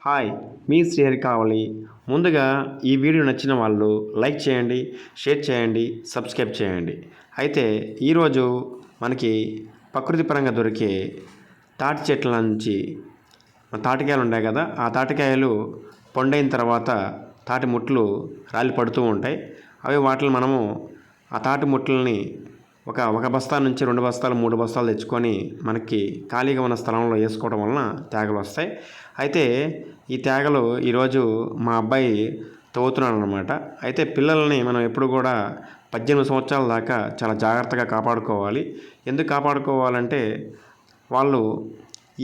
Hi, మీ శ్రీహరి కావాలి. ముందుగా ఈ వీడియో నచ్చిన వాళ్ళు లైక్ చేయండి, షేర్ చేయండి, సబ్స్క్రైబ్ చేయండి. అయితే ఈరోజు మనకి ప్రకృతి పరంగా దొరికే తాటి చెట్ల నుంచి తాటికాయలు ఉంటాయి కదా, ఆ తాటికాయలు పండైన తర్వాత తాటి ముట్లు రాలి పడుతూ ఉంటాయి. అవి వాటిని మనము ఆ తాటి ముట్లని ఒక బస్తా నుంచి 2 బస్తాలు 3 బస్తాలు తెచ్చుకొని మనకి ఖాళీగా ఉన్న స్థలంలో వేసుకోవడం వలన తేగలు వస్తాయి. అయితే ఈ తేగలు ఈరోజు మా అబ్బాయి తవ్వుతున్నాడు అనమాట. అయితే పిల్లల్ని మనం ఎప్పుడు కూడా 18 సంవత్సరాల దాకా చాలా జాగ్రత్తగా కాపాడుకోవాలి. ఎందుకు కాపాడుకోవాలంటే వాళ్ళు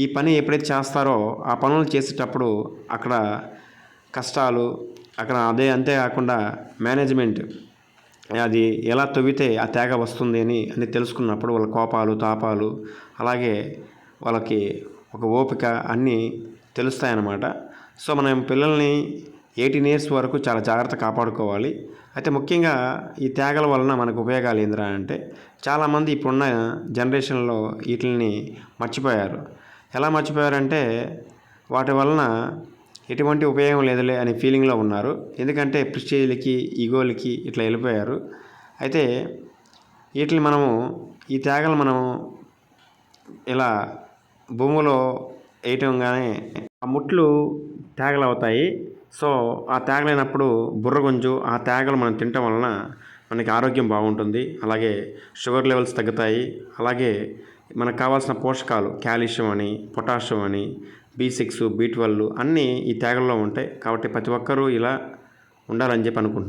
ఈ పని ఎప్పుడైతే చేస్తారో ఆ పనులు చేసేటప్పుడు అక్కడ కష్టాలు, అక్కడ అంతేకాకుండా మేనేజ్మెంట్ అది ఎలా తవ్వితే ఆ తేగ వస్తుంది అని తెలుసుకున్నప్పుడు వాళ్ళ కోపాలు తాపాలు అలాగే వాళ్ళకి ఒక ఓపిక అన్నీ తెలుస్తాయన్నమాట. సో మనం పిల్లల్ని 18 ఇయర్స్ వరకు చాలా జాగ్రత్త కాపాడుకోవాలి. అయితే ముఖ్యంగా ఈ తేగల వలన మనకు ఉపయోగాలు ఏందిరా అంటే, చాలామంది ఇప్పుడున్న జనరేషన్లో వీటిని మర్చిపోయారు. ఎలా మర్చిపోయారంటే వాటి వలన ఎటువంటి ఉపయోగం లేదులే అనే ఫీలింగ్లో ఉన్నారు. ఎందుకంటే ప్రెస్టీజ్లకి ఈగోలకి ఇట్లా వెళ్ళిపోయారు. అయితే వీటిని మనము ఈ తేగలు మనము ఇలా భూమిలో వేయటంగానే ఆ ముట్లు తేగలు అవుతాయి. సో ఆ తేగలైనప్పుడు బుర్రగుంజు ఆ తేగలు మనం తినటం వలన మనకి ఆరోగ్యం బాగుంటుంది. అలాగే షుగర్ లెవెల్స్ తగ్గుతాయి. అలాగే మనకు కావాల్సిన పోషకాలు కాల్షియం అని, పొటాషియం అని, B6, B12 అన్నీ ఈ తేగల్లో ఉంటాయి. కాబట్టి ప్రతి ఒక్కరూ ఇలా ఉండాలని చెప్పి అనుకుంటున్నాను.